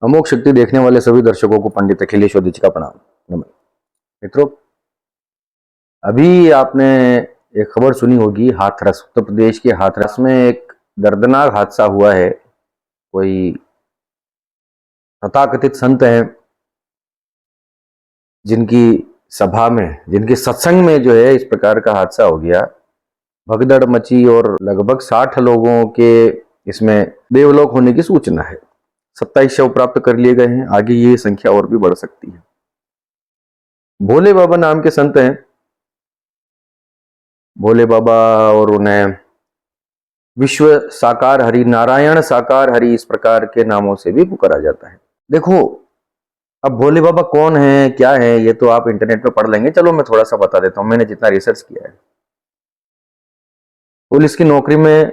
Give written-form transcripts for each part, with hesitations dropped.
अमोघ शक्ति देखने वाले सभी दर्शकों को पंडित अखिलेश जी का प्रणाम। नमन मित्रों, अभी आपने एक खबर सुनी होगी, हाथरस, उत्तर प्रदेश के हाथरस में एक दर्दनाक हादसा हुआ है। कोई तथाकथित संत हैं जिनकी सभा में, जिनके सत्संग में जो है इस प्रकार का हादसा हो गया, भगदड़ मची और लगभग 60 लोगों के इसमें देवलोक होने की सूचना है। 27 शव प्राप्त कर लिए गए हैं, आगे ये संख्या और भी बढ़ सकती है। भोले बाबा नाम के संत हैं, भोले बाबा, और उन्हें विश्व साकार हरि, नारायण साकार हरि, इस प्रकार के नामों से भी पुकारा जाता है। देखो, अब भोले बाबा कौन है, क्या है, ये तो आप इंटरनेट पे पढ़ लेंगे। चलो मैं थोड़ा सा बता देता हूं, मैंने जितना रिसर्च किया है। पुलिस की नौकरी में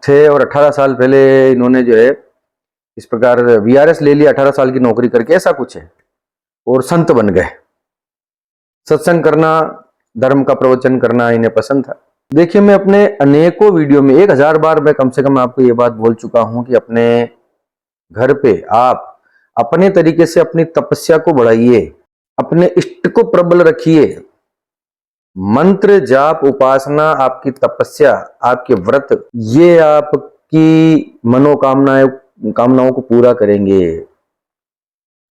थे और 18 साल पहले इन्होंने जो है इस प्रकार वीआरएस ले लिया, 18 साल की नौकरी करके, ऐसा कुछ है, और संत बन गए। सत्संग करना, धर्म का प्रवचन करना इन्हें पसंद था। देखिए, मैं अपने अनेकों वीडियो में 1000 बार मैं कम से कम आपको ये बात बोल चुका हूं कि अपने घर पे आप अपने तरीके से अपनी तपस्या को बढ़ाइए, अपने इष्ट को प्रबल रखिए। मंत्र जाप, उपासना, आपकी तपस्या, आपके व्रत, ये आपकी कामनाओं को पूरा करेंगे।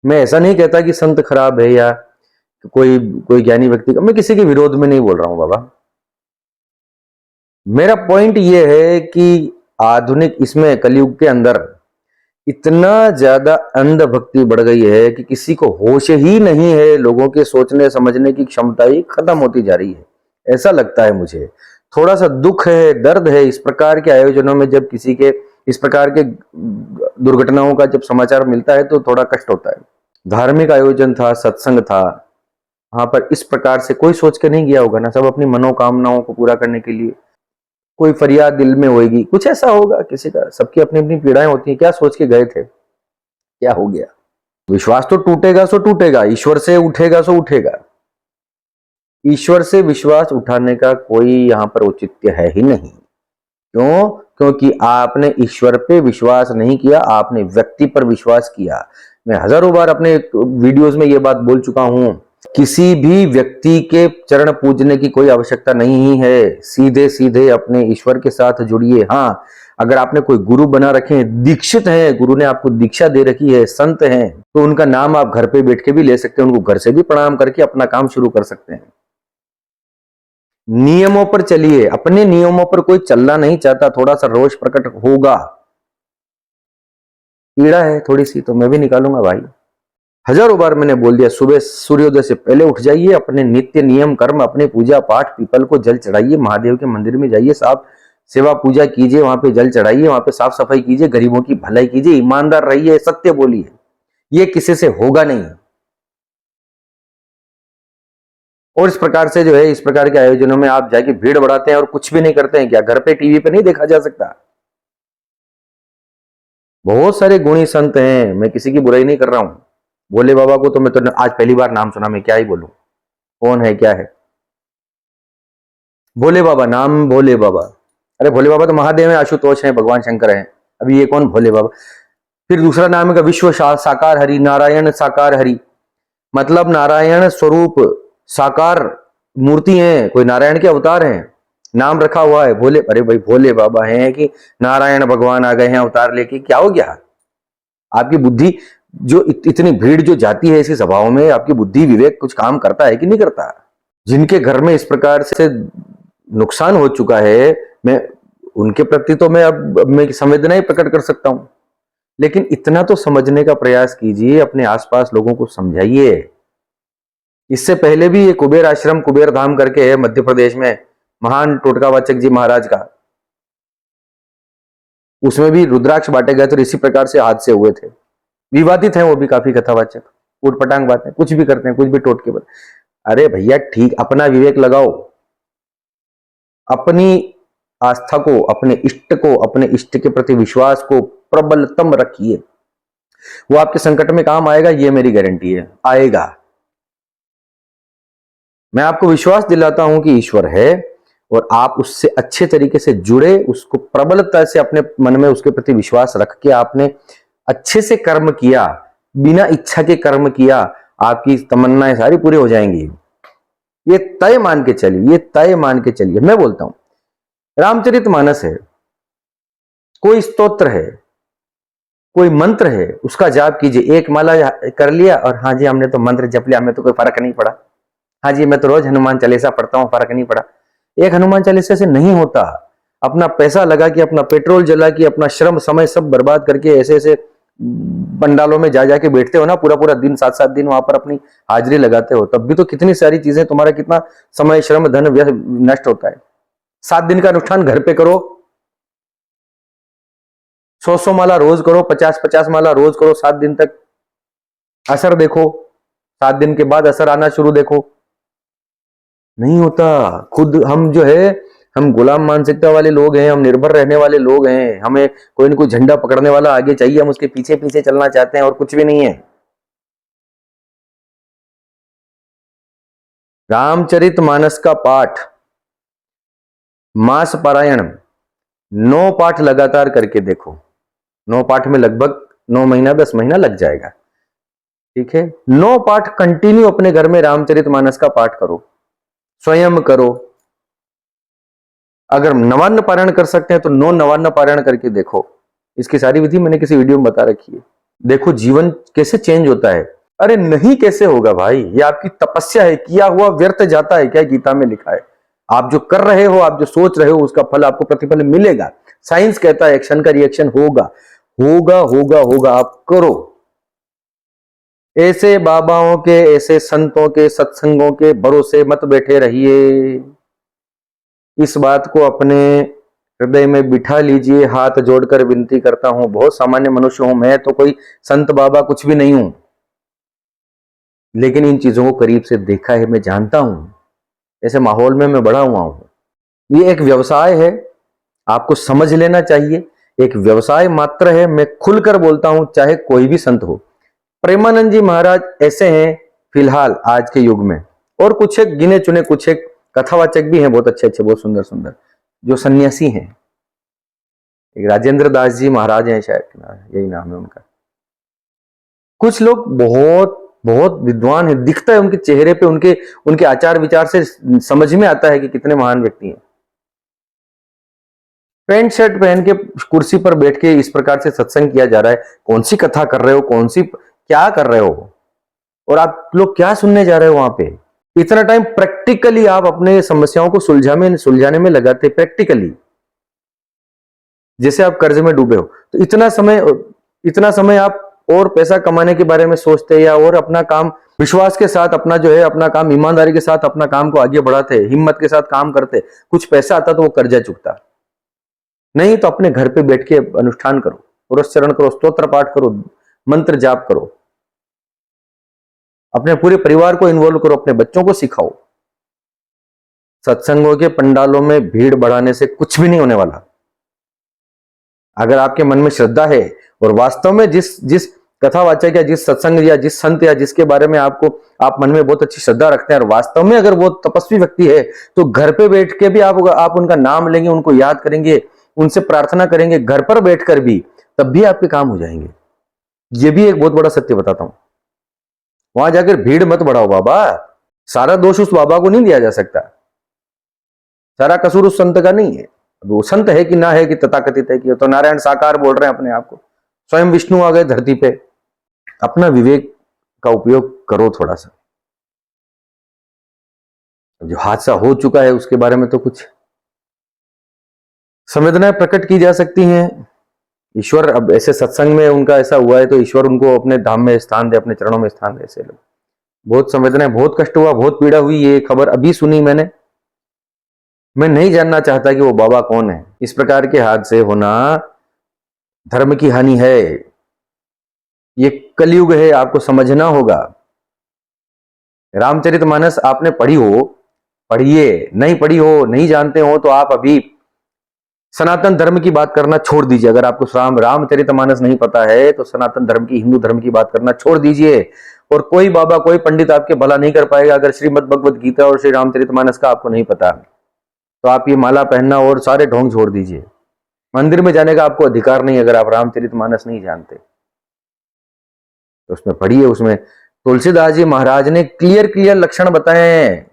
मैं ऐसा नहीं कहता कि संत खराब है या कोई ज्ञानी व्यक्ति का, मैं किसी के विरोध में नहीं बोल रहा हूं बाबा। मेरा पॉइंट ये है कि आधुनिक इसमें कलयुग के अंदर इतना ज्यादा अंध भक्ति बढ़ गई है कि किसी को होश ही नहीं है, लोगों के सोचने समझने की क्षमता ही खत्म होती जा रही है, ऐसा लगता है मुझे। थोड़ा सा दुख है, दर्द है इस प्रकार के आयोजनों में, जब किसी के इस प्रकार के दुर्घटनाओं का जब समाचार मिलता है तो थोड़ा कष्ट होता है। धार्मिक आयोजन था, सत्संग था, वहां पर इस प्रकार से कोई सोच के नहीं गया होगा ना, सब अपनी मनोकामनाओं को पूरा करने के लिए। कोई फरियाद दिल में होगी, कुछ ऐसा होगा किसी का, सबकी अपनी अपनी पीड़ाएं होती हैं, क्या सोच के गए थे, क्या हो गया। विश्वास तो टूटेगा सो टूटेगा, ईश्वर से उठेगा सो उठेगा। ईश्वर से विश्वास उठाने का कोई यहां पर औचित्य है ही नहीं। क्यों? क्योंकि आपने ईश्वर पे विश्वास नहीं किया, आपने व्यक्ति पर विश्वास किया। मैं हजारों बार अपने वीडियोस में ये बात बोल चुका हूं, किसी भी व्यक्ति के चरण पूजने की कोई आवश्यकता नहीं है। सीधे सीधे अपने ईश्वर के साथ जुड़िए। हाँ, अगर आपने कोई गुरु बना रखे हैं, दीक्षित हैं, गुरु ने आपको दीक्षा दे रखी है, संत हैं, तो उनका नाम आप घर पे बैठ के भी ले सकते हैं, उनको घर से भी प्रणाम करके अपना काम शुरू कर सकते हैं। नियमों पर चलिए, अपने नियमों पर कोई चलना नहीं चाहता, थोड़ा सा रोष प्रकट होगा, पीड़ा है थोड़ी सी, तो मैं भी निकालूंगा भाई। हजारों बार मैंने बोल दिया, सुबह सूर्योदय से पहले उठ जाइए, अपने नित्य नियम कर्म, अपने पूजा पाठ, पीपल को जल चढ़ाइए, महादेव के मंदिर में जाइए, साफ सेवा पूजा कीजिए, वहां पे जल चढ़ाइए, वहां पे साफ सफाई कीजिए, गरीबों की भलाई कीजिए, ईमानदार रहिए, सत्य बोलिए। ये किसी से होगा नहीं। और इस प्रकार से जो है, इस प्रकार के आयोजनों में आप जाके भीड़ बढ़ाते हैं और कुछ भी नहीं करते हैं। क्या घर पे टीवी पे नहीं देखा जा सकता? बहुत सारे गुणी संत हैं, मैं किसी की बुराई नहीं कर रहा हूं। भोले बाबा को तो मैं तो आज पहली बार नाम सुना, मैं क्या ही बोलूं, कौन है क्या है भोले बाबा। नाम भोले बाबा, अरे भोले बाबा तो महादेव है, आशुतोष है, भगवान शंकर है, अभी ये कौन भोले बाबा। फिर दूसरा नाम है विश्व साकार हरि, नारायण साकार हरि, मतलब नारायण स्वरूप साकार मूर्ति है, कोई नारायण के अवतार हैं, नाम रखा हुआ है भोले। अरे भाई, भोले बाबा हैं कि नारायण भगवान आ गए हैं अवतार लेके, क्या हो गया आपकी बुद्धि? जो इतनी भीड़ जो जाती है ऐसी सभाओं में, आपकी बुद्धि विवेक कुछ काम करता है कि नहीं करता? जिनके घर में इस प्रकार से नुकसान हो चुका है, मैं उनके प्रति तो मैं संवेदनाएं प्रकट कर सकता हूं, लेकिन इतना तो समझने का प्रयास कीजिए, अपने आसपास लोगों को समझाइए। इससे पहले भी ये कुबेर आश्रम, कुबेर धाम करके है मध्य प्रदेश में, महान टोटकावाचक जी महाराज का, उसमें भी रुद्राक्ष बांटे गए थे, इसी प्रकार से हादसे हुए थे। विवादित हैं वो भी काफी कथावाचक, उटपटांग बातें, कुछ भी करते हैं, कुछ भी टोटके बात। अरे भैया ठीक, अपना विवेक लगाओ, अपनी आस्था को, अपने इष्ट को, अपने इष्ट के प्रति विश्वास को प्रबलतम रखिए। वो आपके संकट में काम आएगा, ये मेरी गारंटी है, आएगा। मैं आपको विश्वास दिलाता हूं कि ईश्वर है और आप उससे अच्छे तरीके से जुड़े, उसको प्रबलता से अपने मन में उसके प्रति विश्वास रख के आपने अच्छे से कर्म किया, बिना इच्छा के कर्म किया, आपकी तमन्नाएं सारी पूरी हो जाएंगी। ये तय मान के चलिए, ये तय मान के चलिए। मैं बोलता हूं, रामचरितमानस है, कोई स्तोत्र है, कोई मंत्र है, उसका जाप कीजिए। एक माला कर लिया और हाँ जी हमने तो मंत्र जप लिया, हमें तो कोई फर्क नहीं पड़ा। हाँ जी मैं तो रोज हनुमान चालीसा पढ़ता हूं, फर्क नहीं पड़ा। एक हनुमान चालीसा से नहीं होता। अपना पैसा लगा के, अपना पेट्रोल जला के, अपना श्रम समय सब बर्बाद करके ऐसे ऐसे पंडालों में जा जाके बैठते हो ना, पूरा पूरा दिन, 7-7 दिन वहां पर अपनी हाजिरी लगाते हो, तब भी तो कितनी सारी चीजें, तुम्हारा कितना समय श्रम धन नष्ट होता है। 7 दिन का अनुष्ठान घर पे करो, 100 माला रोज करो, 50-50 माला रोज करो, 7 दिन तक असर देखो। 7 दिन के बाद असर आना शुरू देखो। नहीं होता। खुद हम जो है, हम गुलाम मानसिकता वाले लोग हैं, हम निर्भर रहने वाले लोग हैं। हमें कोई न कोई झंडा पकड़ने वाला आगे चाहिए, हम उसके पीछे पीछे चलना चाहते हैं और कुछ भी नहीं है। रामचरितमानस का पाठ, मास पारायण 9 पाठ लगातार करके देखो। 9 पाठ में लगभग 9 महीना 10 महीना लग जाएगा, ठीक है। 9 पाठ कंटिन्यू अपने घर में रामचरितमानस का पाठ करो, स्वयं करो। अगर नवान्न पारायण कर सकते हैं तो 9 नवान्न पारायण करके देखो। इसकी सारी विधि मैंने किसी वीडियो में बता रखी है। देखो जीवन कैसे चेंज होता है। अरे नहीं कैसे होगा भाई, ये आपकी तपस्या है, किया हुआ व्यर्थ जाता है क्या, गीता में लिखा है। आप जो कर रहे हो, आप जो सोच रहे हो, उसका फल आपको प्रतिफल मिलेगा। साइंस कहता है एक्शन का रिएक्शन होगा, होगा होगा होगा। आप करो। ऐसे बाबाओं के, ऐसे संतों के सत्संगों के भरोसे मत बैठे रहिए। इस बात को अपने हृदय में बिठा लीजिए। हाथ जोड़कर विनती करता हूं, बहुत सामान्य मनुष्य हूं मैं, तो कोई संत बाबा कुछ भी नहीं हूं, लेकिन इन चीजों को करीब से देखा है, मैं जानता हूं। ऐसे माहौल में मैं बड़ा हुआ हूं। ये एक व्यवसाय है, आपको समझ लेना चाहिए। एक व्यवसाय मात्र है। मैं खुलकर बोलता हूं, चाहे कोई भी संत हो। प्रेमानंद जी महाराज ऐसे हैं फिलहाल आज के युग में, और कुछ एक गिने चुने, कुछ एक कथावाचक भी हैं, बहुत अच्छे अच्छे, बहुत सुंदर सुंदर, जो सन्यासी हैं। एक राजेंद्र दास जी महाराज हैं, शायद यही नाम है उनका। कुछ लोग बहुत बहुत विद्वान है, दिखता है उनके चेहरे पे, उनके उनके आचार विचार से समझ में आता है कि कितने महान व्यक्ति हैं। पैंट शर्ट पहन के कुर्सी पर बैठ के इस प्रकार से सत्संग किया जा रहा है। कौन सी कथा कर रहे हो, कौन सी क्या कर रहे हो, और आप लोग क्या सुनने जा रहे हो वहां पे। इतना टाइम प्रैक्टिकली आप अपने समस्याओं को सुलझाने में लगाते, प्रैक्टिकली। जैसे आप कर्ज में डूबे हो, तो इतना समय आप और पैसा कमाने के बारे में सोचते, या और अपना काम विश्वास के साथ, अपना जो है अपना काम ईमानदारी के साथ अपना काम को आगे बढ़ाते, हिम्मत के साथ काम करते, कुछ पैसा आता तो वो कर्जा चुकता। नहीं तो अपने घर पे बैठ के अनुष्ठान करो, पुरस्चरण करो, स्तोत्र पाठ करो, मंत्र जाप करो, अपने पूरे परिवार को इन्वॉल्व करो, अपने बच्चों को सिखाओ। सत्संगों के पंडालों में भीड़ बढ़ाने से कुछ भी नहीं होने वाला। अगर आपके मन में श्रद्धा है और वास्तव में जिस कथावाचक या जिस सत्संग या जिस संत या जिसके बारे में आप मन में बहुत अच्छी श्रद्धा रखते हैं, और वास्तव में अगर वो तपस्वी व्यक्ति है, तो घर पे बैठ के भी आप उनका नाम लेंगे, उनको याद करेंगे, उनसे प्रार्थना करेंगे, घर पर बैठकर भी, तब भी आपके काम हो जाएंगे। ये भी एक बहुत बड़ा सत्य बताता हूं। वहां जाकर भीड़ मत बढ़ाओ बाबा। सारा दोष उस बाबा को नहीं दिया जा सकता, सारा कसूर उस संत का नहीं है। वो संत है कि ना है कि तथाकथित है कि, तो नारायण साकार बोल रहे हैं अपने आप को, स्वयं विष्णु आ गए धरती पे। अपना विवेक का उपयोग करो थोड़ा सा। जो हादसा हो चुका है उसके बारे में तो कुछ संवेदनाएं प्रकट की जा सकती हैं। ईश्वर, अब ऐसे सत्संग में उनका ऐसा हुआ है तो ईश्वर उनको अपने धाम में स्थान दे, अपने चरणों में स्थान दे। ऐसे लोग बहुत संवेदनाएं, बहुत कष्ट हुआ, बहुत पीड़ा हुई। ये खबर अभी सुनी मैंने। मैं नहीं जानना चाहता कि वो बाबा कौन है। इस प्रकार के हादसे होना धर्म की हानि है। ये कलयुग है, आपको समझना होगा। रामचरितमानस आपने पढ़ी हो, पढ़िए, नहीं पढ़ी हो, नहीं जानते हो, तो आप अभी सनातन धर्म की बात करना छोड़ दीजिए। अगर आपको रामचरितमानस नहीं पता है तो सनातन धर्म की, हिंदू धर्म की बात करना छोड़ दीजिए। और कोई बाबा, कोई पंडित आपके भला नहीं कर पाएगा अगर श्रीमद् भगवत गीता और श्री रामचरितमानस का आपको नहीं पता। तो आप ये माला पहनना और सारे ढोंग छोड़ दीजिए। मंदिर में जाने का आपको अधिकार नहीं अगर आप रामचरितमानस नहीं जानते। तो उसमें पढ़िए, उसमें तुलसीदास जी महाराज ने क्लियर लक्षण बताए हैं,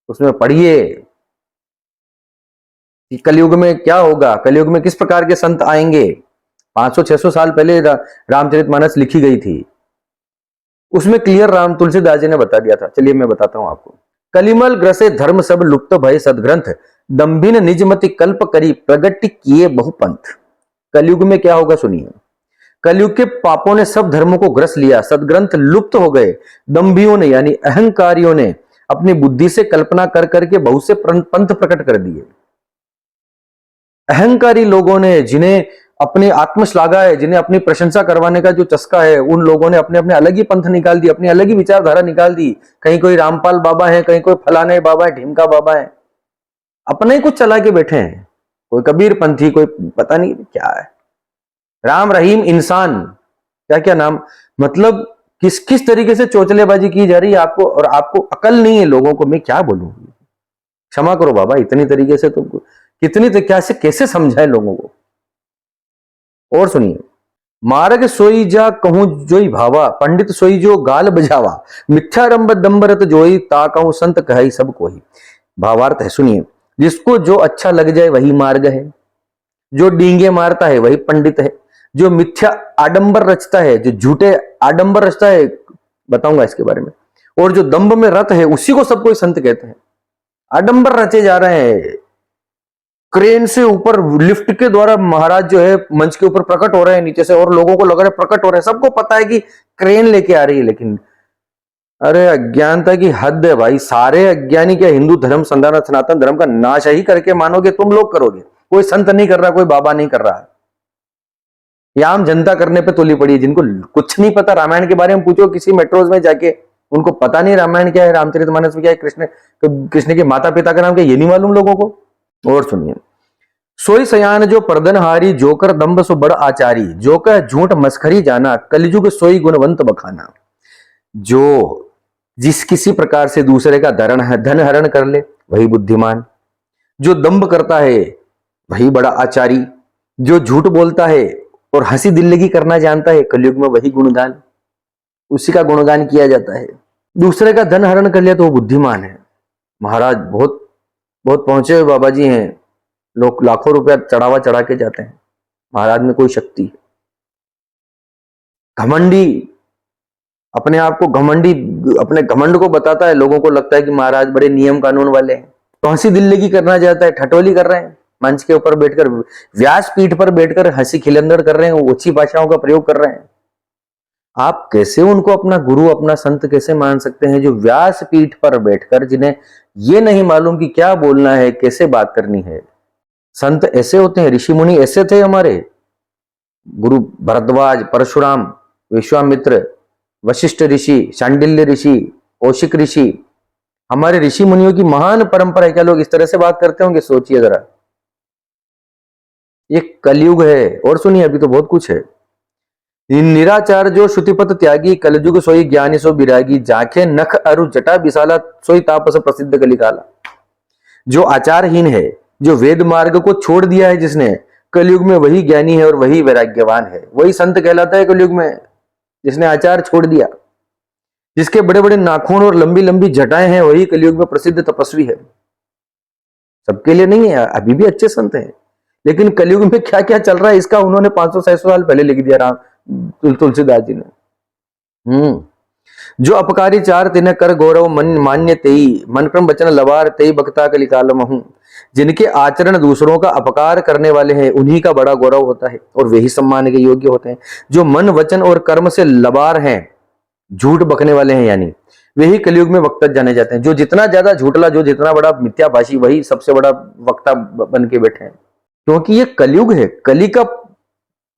उसमें पढ़िए कि कलयुग में क्या होगा, कलयुग में किस प्रकार के संत आएंगे। 500-600 साल पहले रामचरितमानस लिखी गई थी, उसमें क्लियर राम तुलसीदास जी ने बता दिया था। चलिए मैं बताता हूं आपको। कलिमल ग्रसे धर्म सब लुप्त भय सदग्रंथ, दंभिन निजमति कल्प करी प्रगट किए बहुपंथ। कलयुग में क्या होगा सुनिए। कलयुग के पापों ने सब धर्मों को ग्रस लिया, सदग्रंथ लुप्त हो गए, दंभियों ने यानी अहंकारियों ने अपनी बुद्धि से कल्पना कर करके बहुत से पंथ प्रकट कर दिए। अहंकारी लोगों ने, जिन्हें अपनी आत्मश्लाघा है, जिन्हें अपनी प्रशंसा करवाने का जो चस्का है, उन लोगों ने अपने अपने अलग ही पंथ निकाल दी, अपनी अलग ही विचारधारा निकाल दी। कहीं कोई रामपाल बाबा है, कहीं कोई फलाने बाबा है, ढीमका बाबा है, अपने ही कुछ चला के बैठे हैं। कोई कबीर पंथी, कोई पता नहीं क्या है, राम रहीम इंसान, क्या क्या नाम, मतलब किस किस तरीके से चोचलेबाजी की जा रही है आपको, और आपको अकल नहीं है लोगों को। मैं क्या बोलूं, क्षमा करो बाबा, इतनी तरीके से तो कितनी तो कैसे समझाए लोगों को। और सुनिए, मार्ग सोई जा कहूं जोई भावा, पंडित सोई जो गाल बजावा, मिथ्यारंभ दंबरत जोई ता कहूं संत कहे सब कोई। भावार्थ है, सुनिए, जिसको जो अच्छा लग जाए वही मार्ग है, जो डींगे मारता है वही पंडित है, जो मिथ्या आडंबर रचता है, जो झूठे आडंबर रचता है, बताऊंगा इसके बारे में, और जो दंभ में रत है उसी को सब कोई संत कहते हैं। आडंबर रचे जा रहे हैं, क्रेन से ऊपर लिफ्ट के द्वारा महाराज जो है मंच के ऊपर प्रकट हो रहे हैं नीचे से, और लोगों को लग रहा है प्रकट हो रहे हैं, सबको पता है कि क्रेन लेके आ रही है, लेकिन अरे अज्ञानता की हद है भाई। सारे अज्ञानी क्या हिंदू धर्म सनातन धर्म का नाश ही करके मानोगे तुम लोग करोगे। कोई संत नहीं कर रहा, कोई बाबा नहीं कर रहा है, ये आम जनता करने पे तुली पड़ी है, जिनको कुछ नहीं पता। रामायण के बारे में पूछो किसी मेट्रोज में जाके, उनको पता नहीं रामायण क्या है, रामचरितमानस में क्या है, कृष्ण के माता पिता का नाम क्या, ये नहीं मालूम लोगों को। और सुनिए, सोई सयान जो पर्दनहारी, जोकर दंभ सो बड़ आचारी, जो कह झूठ मस्खरी जाना, कलयुग सोई गुणवंत बखाना। जो जिस किसी प्रकार से दूसरे का धन हरण कर ले वही बुद्धिमान, जो दंभ करता है वही बड़ा आचारी, जो झूठ बोलता है और हंसी दिल्लगी करना जानता है, कलयुग में वही गुणगान, उसी का गुणगान किया जाता है। दूसरे का धन हरण कर लिया तो वो बुद्धिमान है। महाराज बहुत बहुत पहुंचे हुए बाबा जी हैं, लोग लाखों रुपया चढ़ावा चढ़ा के जाते हैं, महाराज में कोई शक्ति है। घमंडी, अपने आप को घमंडी, अपने घमंड को बताता है, लोगों को लगता है कि महाराज बड़े नियम कानून वाले हैं, तो हंसी दिल्लगी करना चाहता है, ठटोली कर रहे हैं, मंच के ऊपर बैठकर, व्यास पीठ पर बैठकर हंसी खिलंदड़ कर रहे हैं, ओछी भाषाओं का प्रयोग कर रहे हैं। आप कैसे उनको अपना गुरु, अपना संत कैसे मान सकते हैं, जो व्यास पीठ पर बैठकर, जिन्हें ये नहीं मालूम कि क्या बोलना है, कैसे बात करनी है। संत ऐसे होते हैं, ऋषि मुनि ऐसे थे हमारे गुरु भरद्वाज, परशुराम, विश्वामित्र, वशिष्ठ ऋषि, शांडिल्य ऋषि, कौशिक ऋषि, हमारे ऋषि मुनियों की महान परंपरा है। क्या लोग इस तरह से बात करते होंगे, सोचिए जरा। ये कलयुग है। और सुनिए, अभी तो बहुत कुछ है। निराचार जो श्रुतिपत त्यागी, कलयुग सोई ज्ञानी सो बिरागी, जाखे नख अरु जटा विशाला, सोई तापस प्रसिद्ध कलिकाला। जो आचारहीन है, जो वेद मार्ग को छोड़ दिया है जिसने, कलयुग में वही ज्ञानी है और वही वैराग्यवान है, वही संत कहलाता है कलयुग में, जिसने आचार छोड़ दिया। जिसके बड़े बड़े नाखून और लंबी लंबी जटाएं हैं, वही कलयुग में प्रसिद्ध तपस्वी है। सबके लिए नहीं है, अभी भी अच्छे संत हैं, लेकिन कलयुग में क्या क्या चल रहा है इसका उन्होंने 500-600 साल पहले लिख दिया तुलसीदास जी ने। जो अपकारी चार तिन कर गौरव मन मान्य तेई, मन क्रम वचन लवार तेई बक्ता कलिकाल महू। जिनके आचरण दूसरों का अपकार करने वाले हैं, उन्हीं का बड़ा गौरव होता है और वही सम्मान के योग्य होते हैं। जो मन वचन और कर्म से लबार हैं, झूठ बकने वाले हैं, यानी वही कलयुग में वक्ता जाने जाते हैं। जो जितना ज्यादा झूठला, जो जितना बड़ा मिथ्याभाषी, वही सबसे बड़ा वक्ता बन के बैठे हैं, क्योंकि ये कलयुग है, कली का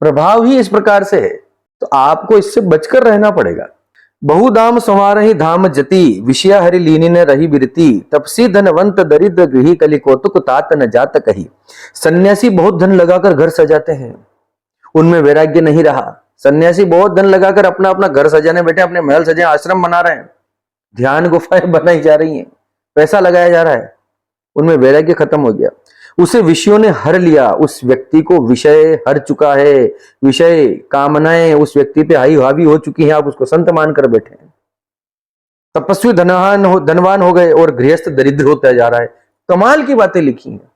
प्रभाव ही इस प्रकार से है। तो आपको इससे बचकर रहना पड़ेगा। बहुधाम संवारहि धाम जति, विषया हरि लीनी न रही बिरती, तपसी धनवंत दरिद्र गृही, कलि कौतुक तात न जात कही। सन्यासी बहुत धन लगाकर घर सजाते हैं, उनमें वैराग्य नहीं रहा। सन्यासी बहुत धन लगाकर अपना अपना घर सजाने बैठे, अपने महल सजाए, आश्रम बना रहे हैं, ध्यान गुफाएं बनाई जा रही हैं, पैसा लगाया जा रहा है, उनमें वैराग्य खत्म हो गया। उसे विषयों ने हर लिया, उस व्यक्ति को विषय हर चुका है, विषय कामनाएं उस व्यक्ति पे हावी हो चुकी हैं, आप उसको संत मानकर बैठे हैं। तपस्वी धनवान हो गए और गृहस्थ दरिद्र होता जा रहा है। कमाल की बातें लिखी हैं।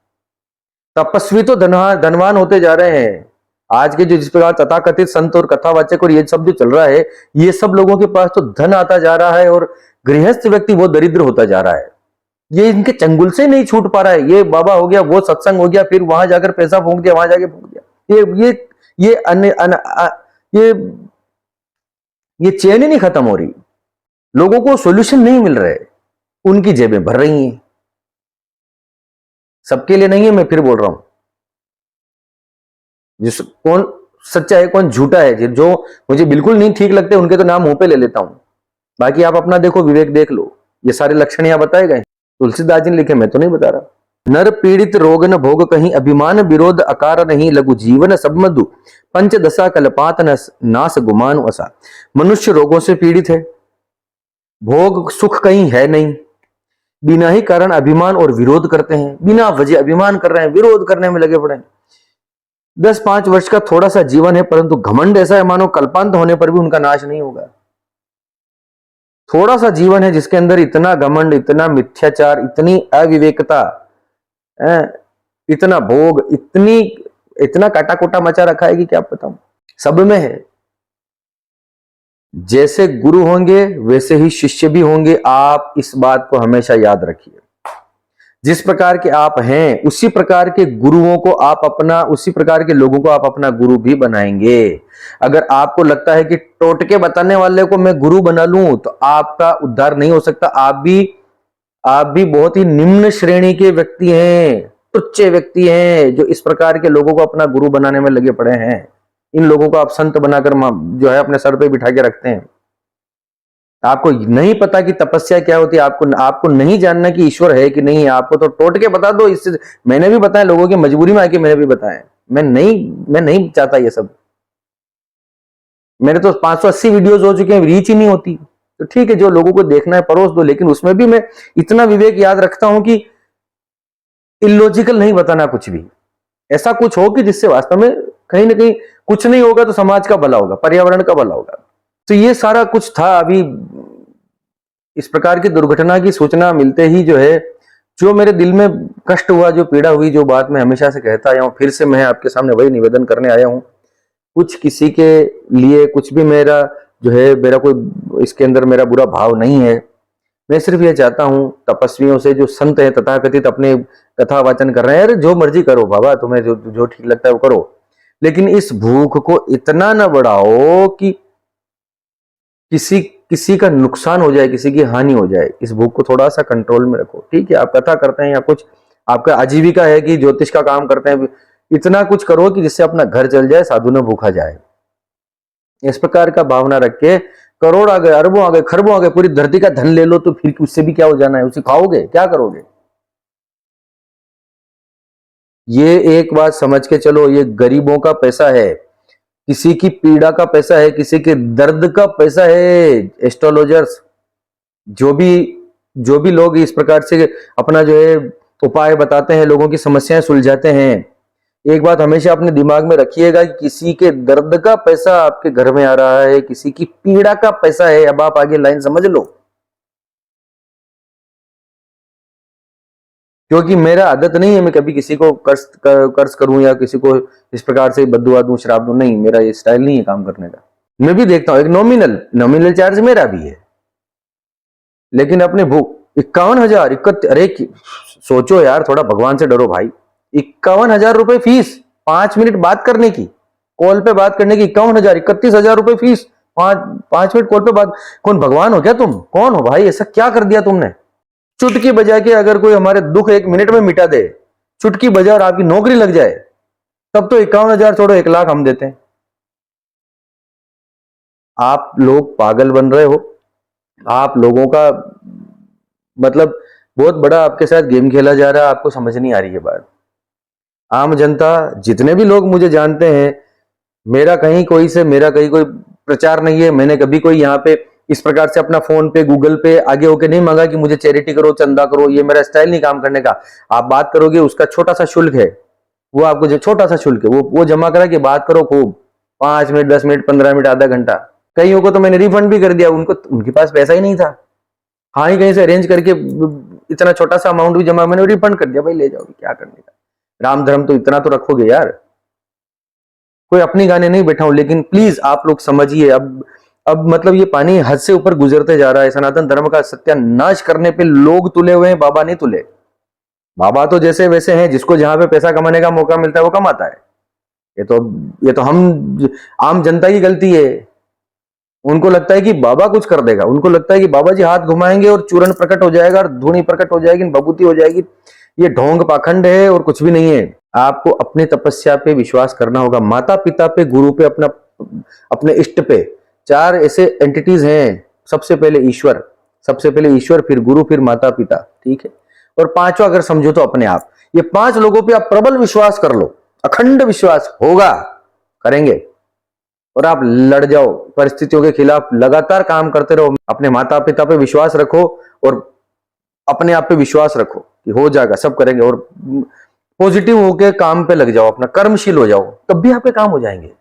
तपस्वी तो धनवान होते जा रहे हैं। आज के जो जिस प्रकार तथाकथित संत और कथावाचक और ये सब जो चल रहा है, ये सब लोगों के पास तो धन आता जा रहा है और गृहस्थ व्यक्ति बहुत दरिद्र होता जा रहा है। ये इनके चंगुल से नहीं छूट पा रहा है। ये बाबा हो गया, वो सत्संग हो गया, फिर वहां जाकर पैसा फूंक दिया, वहां जाके फूंक दिया। ये ये चैन ही नहीं खत्म हो रही। लोगों को सॉल्यूशन नहीं मिल रहे, उनकी जेबें भर रही हैं। सबके लिए नहीं है, मैं फिर बोल रहा हूं। जिस कौन सच्चा है कौन झूठा है, जो मुझे बिल्कुल नहीं ठीक लगते उनके तो नाम मुंह पे ले लेता हूं। बाकी आप अपना देखो, विवेक देख लो। ये सारे लक्षण यहां बताए गए, तुलसीदास जी ने लिखे, मैं तो नहीं बता रहा। नर पीड़ित रोग न भोग कहीं, अभिमान विरोध अकार नहीं, लघु जीवन सब मधु, पंचदशा कल्पात नास गुमान असा। मनुष्य रोगों से पीड़ित है, भोग सुख कहीं है नहीं, बिना ही कारण अभिमान और विरोध करते हैं। बिना वजह अभिमान कर रहे हैं, विरोध करने में लगे पड़े हैं। 10-5 वर्ष का थोड़ा सा जीवन है, परंतु घमंड ऐसा है मानो कल्पांत होने पर भी उनका नाश नहीं होगा। थोड़ा सा जीवन है जिसके अंदर इतना घमंड, इतना मिथ्याचार, इतनी अविवेकता, इतना भोग, इतना काटा-कोटा मचा रखा है कि क्या बताऊं। सब में है। जैसे गुरु होंगे वैसे ही शिष्य भी होंगे। आप इस बात को हमेशा याद रखिए। जिस प्रकार के आप हैं उसी प्रकार के गुरुओं को आप अपना, उसी प्रकार के लोगों को आप अपना गुरु भी बनाएंगे। अगर आपको लगता है कि टोटके बताने वाले को मैं गुरु बना लूं तो आपका उद्धार नहीं हो सकता। आप भी बहुत ही निम्न श्रेणी के व्यक्ति हैं, तुच्छ व्यक्ति हैं, जो इस प्रकार के लोगों को अपना गुरु बनाने में लगे पड़े हैं। इन लोगों को आप संत बनाकर जो है अपने सर पे बिठा के रखते हैं। आपको नहीं पता कि तपस्या क्या होती है, आपको नहीं जानना कि ईश्वर है कि नहीं है। आपको तो टोटके बता दो। इससे मैंने भी बताया, लोगों की मजबूरी में आके मैंने भी बताया। मैं नहीं चाहता ये सब। मेरे तो 580 वीडियोस हो चुके हैं, रीच ही नहीं होती। तो ठीक है, जो लोगों को देखना है परोस दो, लेकिन उसमें भी मैं इतना विवेक याद रखता हूं कि इलॉजिकल नहीं बताना कुछ भी। ऐसा कुछ हो कि जिससे वास्तव में कहीं ना कहीं कुछ नहीं होगा तो समाज का भला होगा, पर्यावरण का भला होगा। तो ये सारा कुछ था। अभी इस प्रकार की दुर्घटना की सूचना मिलते ही जो है, जो मेरे दिल में कष्ट हुआ, जो पीड़ा हुई, जो बात मैं हमेशा से कहता आया हूं, फिर से मैं आपके सामने वही निवेदन करने आया हूं। कुछ किसी के लिए कुछ भी मेरा जो है, मेरा कोई इसके अंदर मेरा बुरा भाव नहीं है। मैं सिर्फ ये चाहता हूं तपस्वियों से, जो संत हैं तथाकथित, अपने कथा वाचन कर रहे हैं, अरे जो मर्जी करो बाबा, तुम्हें जो ठीक लगता है वो करो, लेकिन इस भूख को इतना न बढ़ाओ कि किसी का नुकसान हो जाए, किसी की हानि हो जाए। इस भूख को थोड़ा सा कंट्रोल में रखो। ठीक है, आप कथा करते हैं या कुछ आपका आजीविका है कि ज्योतिष का काम करते हैं, इतना कुछ करो कि जिससे अपना घर चल जाए, साधु न भूखा जाए। इस प्रकार का भावना रख के, करोड़ आ गए, अरबों आ गए, खरबों आ गए, पूरी धरती का धन ले लो तो फिर उससे भी क्या हो जाना है? उसे खाओगे, क्या करोगे? ये एक बात समझ के चलो, ये गरीबों का पैसा है, किसी की पीड़ा का पैसा है, किसी के दर्द का पैसा है। एस्ट्रोलॉजर्स, जो भी लोग इस प्रकार से अपना जो है उपाय बताते हैं, लोगों की समस्याएं सुलझाते हैं, एक बात हमेशा अपने दिमाग में रखिएगा कि किसी के दर्द का पैसा आपके घर में आ रहा है, किसी की पीड़ा का पैसा है। अब आप आगे लाइन समझ लो। क्योंकि मेरा आदत नहीं है मैं कभी किसी को कर्ज करूं या किसी को इस प्रकार से बद्दुआ दूं, शराब दूं, नहीं, मेरा ये स्टाइल नहीं है काम करने का। मैं भी देखता हूं, एक नॉमिनल चार्ज मेरा भी है, लेकिन अपने भूख 51,000 अरे सोचो यार, थोड़ा भगवान से डरो भाई। 51,000 रुपए फीस, 5 मिनट बात करने की, कॉल पे बात करने की 51,000, 31,000 रुपए फीस, 5 मिनट कॉल पे बात। कौन भगवान हो क्या तुम? कौन हो भाई? ऐसा क्या कर दिया तुमने? चुटकी बजा के अगर कोई हमारे दुख 1 मिनट में मिटा दे, चुटकी बजा और आपकी नौकरी लग जाए, तब तो 51,000 छोड़ो 1 लाख हम देते हैं। आप लोग पागल बन रहे हो। आप लोगों का मतलब बहुत बड़ा आपके साथ गेम खेला जा रहा है, आपको समझ नहीं आ रही है बात। आम जनता, जितने भी लोग मुझे जानते हैं, मेरा कहीं कोई प्रचार नहीं है। मैंने कभी कोई यहाँ पे इस प्रकार से अपना फोन पे गूगल पे आगे होके नहीं मांगा कि मुझे चैरिटी करो, चंदा करो, ये मेरा स्टाइल नहीं काम करने का। आप बात करोगे, उसका छोटा सा शुल्क है, वो आपको जो छोटा सा शुल्क है वो जमा करा के बात करो खूब, 5 मिनट 10 मिनट 15 मिनट आधा घंटा। कईयों को तो मैंने रिफंड भी कर दिया, उनको उनके पास पैसा ही नहीं था, हाँ ही कहीं से अरेंज करके इतना छोटा सा अमाउंट भी जमा, मैंने रिफंड कर दिया, भाई ले जाओ, क्या करने का, राम धर्म तो इतना तो रखोगे यार। कोई अपनी गाने नहीं बैठा हूं, लेकिन प्लीज आप लोग समझिए, अब मतलब ये पानी हद से ऊपर गुजरते जा रहा है। सनातन धर्म का सत्यानाश करने पे लोग तुले हुए हैं, बाबा नहीं तुले। बाबा तो जैसे वैसे हैं, जिसको जहां पे पैसा कमाने का मौका मिलता है वो कमाता है। ये तो हम आम जनता की गलती है। उनको लगता है कि बाबा कुछ कर देगा, उनको लगता है कि बाबा जी हाथ घुमाएंगे और चूर्ण प्रकट हो जाएगा और धूनी प्रकट हो जाएगी, भभूति हो जाएगी। ये ढोंग पाखंड है और कुछ भी नहीं है। आपको अपने तपस्या पे विश्वास करना होगा, माता पिता पे, गुरु पे, अपने इष्ट पे। 4 ऐसे एंटिटीज हैं, सबसे पहले ईश्वर, फिर गुरु, फिर माता पिता, ठीक है। और 5वां अगर समझो तो अपने आप। ये 5 लोगों पे आप प्रबल विश्वास कर लो, अखंड विश्वास होगा, करेंगे। और आप लड़ जाओ परिस्थितियों के खिलाफ, लगातार काम करते रहो, अपने माता पिता पे विश्वास रखो और अपने आप पे विश्वास रखो कि हो जाएगा, सब करेंगे। और पॉजिटिव होके काम पे लग जाओ, अपना कर्मशील हो जाओ, तब भी आपके काम हो जाएंगे।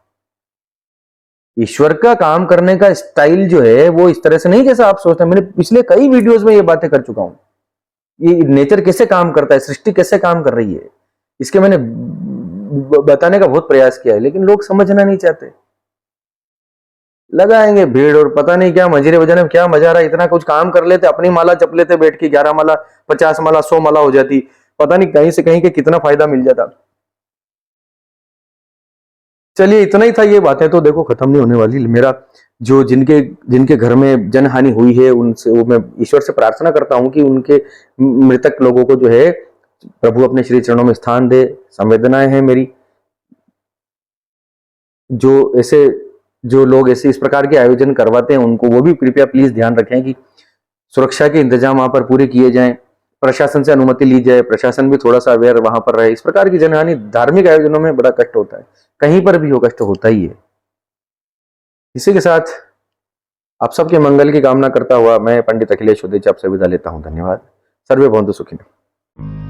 ईश्वर का काम करने का स्टाइल जो है वो इस तरह से नहीं जैसा आप सोचते हैं। मैंने पिछले कई वीडियोस में ये बातें कर चुका हूं, ये नेचर कैसे काम करता है, सृष्टि कैसे काम कर रही है, इसके मैंने बताने का बहुत प्रयास किया है, लेकिन लोग समझना नहीं चाहते। लगाएंगे भीड़ और पता नहीं क्या मंजीरे बजाने में क्या मजा रहा है। इतना कुछ काम कर लेते, अपनी माला जप लेते बैठ के, 11 माला 50 माला 100 माला हो जाती, पता नहीं कहीं से कहीं के कितना फायदा मिल जाता। चलिए इतना ही था, ये बातें तो देखो खत्म नहीं होने वाली। मेरा जो जिनके जिनके घर में जनहानि हुई है उनसे, वो मैं ईश्वर से प्रार्थना करता हूं कि उनके मृतक लोगों को जो है प्रभु अपने श्री चरणों में स्थान दे। संवेदनाएं हैं मेरी, जो लोग ऐसे इस प्रकार के आयोजन करवाते हैं उनको वो भी कृपया प्लीज ध्यान रखें कि सुरक्षा के इंतजाम वहां पर पूरे किए जाएं, प्रशासन से अनुमति ली जाए, प्रशासन भी थोड़ा सा अवेयर वहां पर रहे। इस प्रकार की जनहानि धार्मिक आयोजनों में बड़ा कष्ट होता है, कहीं पर भी हो कष्ट होता ही है। इसी के साथ आप सबके मंगल की कामना करता हुआ मैं पंडित अखिलेश उदेचा आपसे विदा लेता हूं। धन्यवाद। सर्वे भवन्तु सुखिनः।